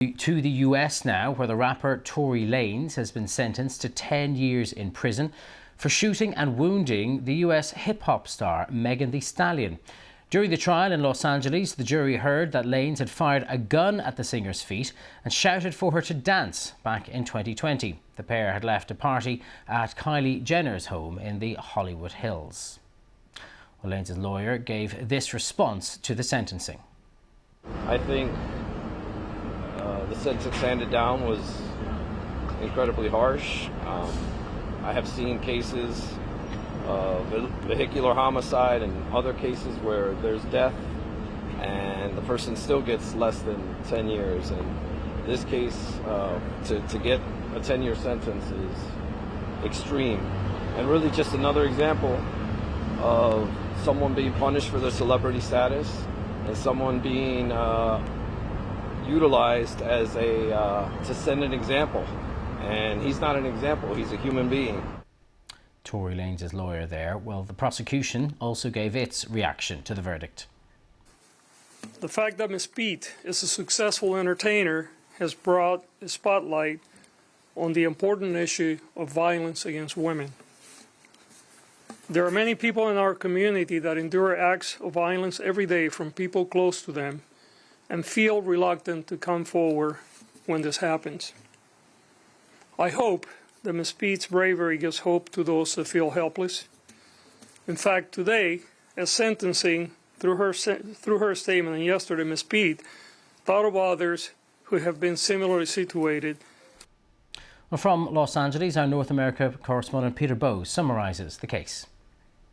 To the US now, where the rapper Tory Lanez has been sentenced to 10 years in prison for shooting and wounding the US hip-hop star Megan Thee Stallion. During the trial in Los Angeles, the jury heard that Lanez had fired a gun at the singer's feet and shouted for her to dance back in 2020. The pair had left a party at Kylie Jenner's home in the Hollywood Hills. Well, Lanez's lawyer gave this response to the sentencing. I think the sentence handed down was incredibly harsh. I have seen cases of vehicular homicide and other cases where there's death and the person still gets less than 10 years. And this case, to get a 10-year sentence is extreme. And really just another example of someone being punished for their celebrity status and someone being utilized as to send an example. And he's not an example, he's a human being. Tory Lanez's lawyer there. Well, the prosecution also gave its reaction to the verdict. The fact that Ms. Pete is a successful entertainer has brought a spotlight on the important issue of violence against women. There are many people in our community that endure acts of violence every day from people close to them and feel reluctant to come forward when this happens. I hope that Ms. Pete's bravery gives hope to those that feel helpless. In fact, today, as sentencing, through her statement, and yesterday, Ms. Pete thought of others who have been similarly situated. Well, from Los Angeles, our North America correspondent Peter Bowe summarises the case.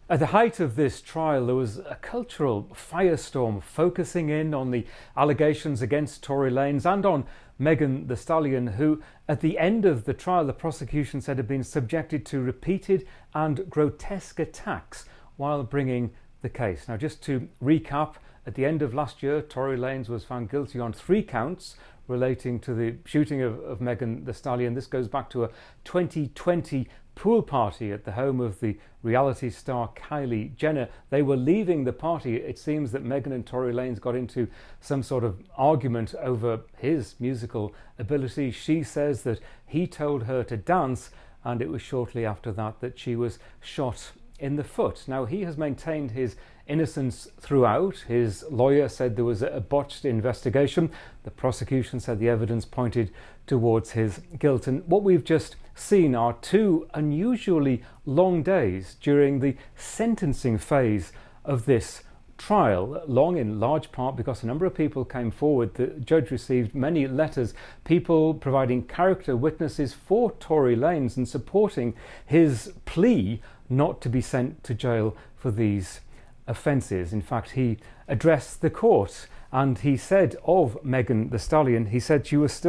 At the height of this trial, there was a cultural firestorm focusing in on the allegations against Tory Lanez and on Megan Thee Stallion, who at the end of the trial, the prosecution said had been subjected to repeated and grotesque attacks while bringing the case. Now, just to recap, at the end of last year, Tory Lanez was found guilty on 3 counts relating to the shooting of Megan Thee Stallion. This goes back to a 2020 pool party at the home of the reality star Kylie Jenner. They were leaving the party. It seems that Megan and Tory Lanez got into some sort of argument over his musical ability. She says that he told her to dance, and it was shortly after that that she was shot in the foot. Now, he has maintained his innocence throughout. His lawyer said there was a botched investigation. The prosecution said the evidence pointed towards his guilt. And what we've just seen are 2 unusually long days during the sentencing phase of this trial. Long in large part because a number of people came forward. The judge received many letters, people providing character witnesses for Tory Lanez and supporting his plea not to be sent to jail for these offences. In fact, he addressed the court and he said of Megan Thee Stallion, he said she was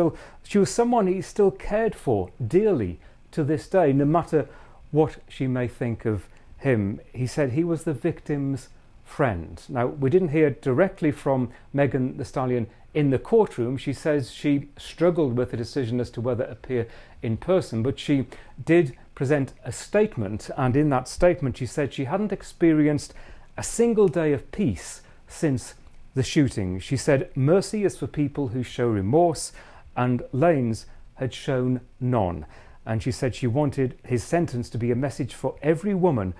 someone he still cared for dearly to this day, no matter what she may think of him. He said he was the victim's friend. Now, we didn't hear directly from Megan Thee Stallion in the courtroom. She says she struggled with the decision as to whether to appear in person, but she did present a statement, and in that statement she said she hadn't experienced a single day of peace since the shooting. She said mercy is for people who show remorse, and Lanez had shown none. And she said she wanted his sentence to be a message for every woman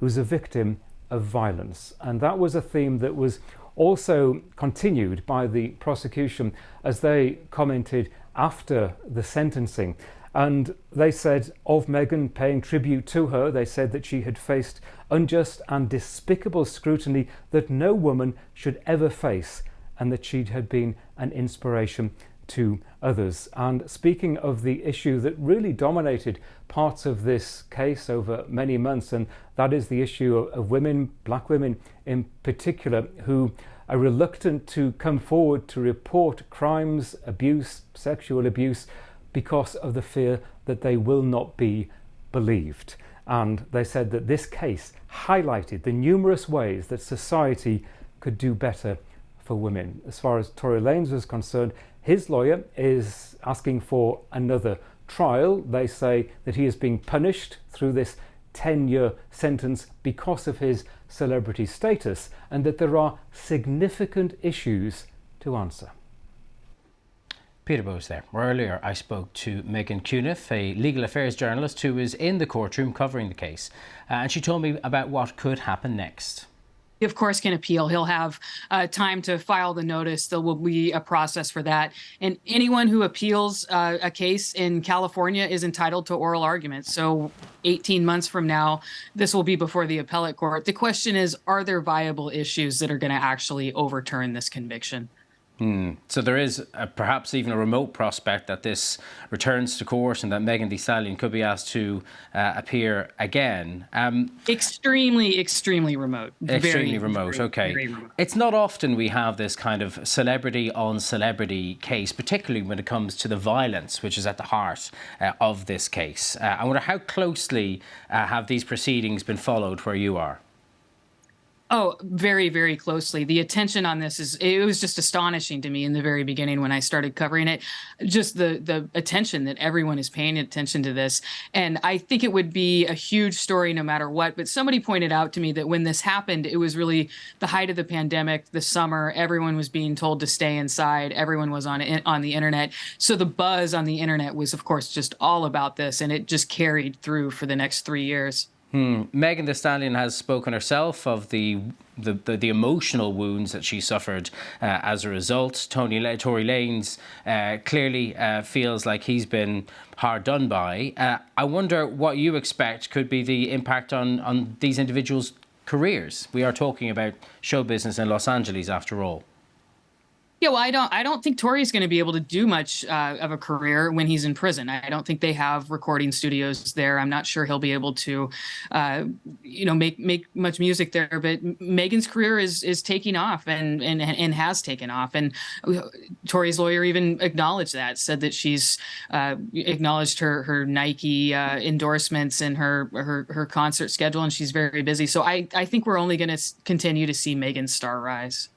who's a victim of violence. And that was a theme that was also continued by the prosecution as they commented after the sentencing. And they said of Megan, paying tribute to her, they said that she had faced unjust and despicable scrutiny that no woman should ever face, and that she had been an inspiration to others. And speaking of the issue that really dominated parts of this case over many months, and that is the issue of women, black women in particular, who are reluctant to come forward to report crimes, abuse, sexual abuse, because of the fear that they will not be believed. And they said that this case highlighted the numerous ways that society could do better for women. As far as Tory Lanez was concerned, his lawyer is asking for another trial. They say that he is being punished through this 10-year sentence because of his celebrity status, and that there are significant issues to answer. Peter Bowes there. Earlier, I spoke to Megan Cuniff, a legal affairs journalist who is in the courtroom covering the case, and she told me about what could happen next. He, of course, can appeal. He'll have time to file the notice. There will be a process for that. And anyone who appeals a case in California is entitled to oral arguments. So 18 months from now, this will be before the appellate court. The question is, are there viable issues that are going to actually overturn this conviction? So there is perhaps even a remote prospect that this returns to court and that Megan Thee Stallion could be asked to appear again. Extremely, extremely remote. Extremely remote, okay. Very remote. It's not often we have this kind of celebrity on celebrity case, particularly when it comes to the violence, which is at the heart of this case. I wonder how closely have these proceedings been followed where you are? Oh, very, very closely. The attention on this it was just astonishing to me in the very beginning when I started covering it, just the attention that everyone is paying attention to this. And I think it would be a huge story no matter what. But somebody pointed out to me that when this happened, it was really the height of the pandemic, the summer, everyone was being told to stay inside. Everyone was on the internet. So the buzz on the internet was, of course, just all about this. And it just carried through for the next 3 years. Megan Thee Stallion has spoken herself of the emotional wounds that she suffered as a result. Tory Lanez clearly feels like he's been hard done by. I wonder what you expect could be the impact on these individuals' careers. We are talking about show business in Los Angeles after all. Yeah, well, I don't think Tory's going to be able to do much of a career when he's in prison. I don't think they have recording studios there. I'm not sure he'll be able to, make much music there. But Megan's career is taking off and has taken off. And Tory's lawyer even acknowledged that, said that she's acknowledged her Nike endorsements and her concert schedule, and she's very busy. So I think we're only going to continue to see Megan's star rise.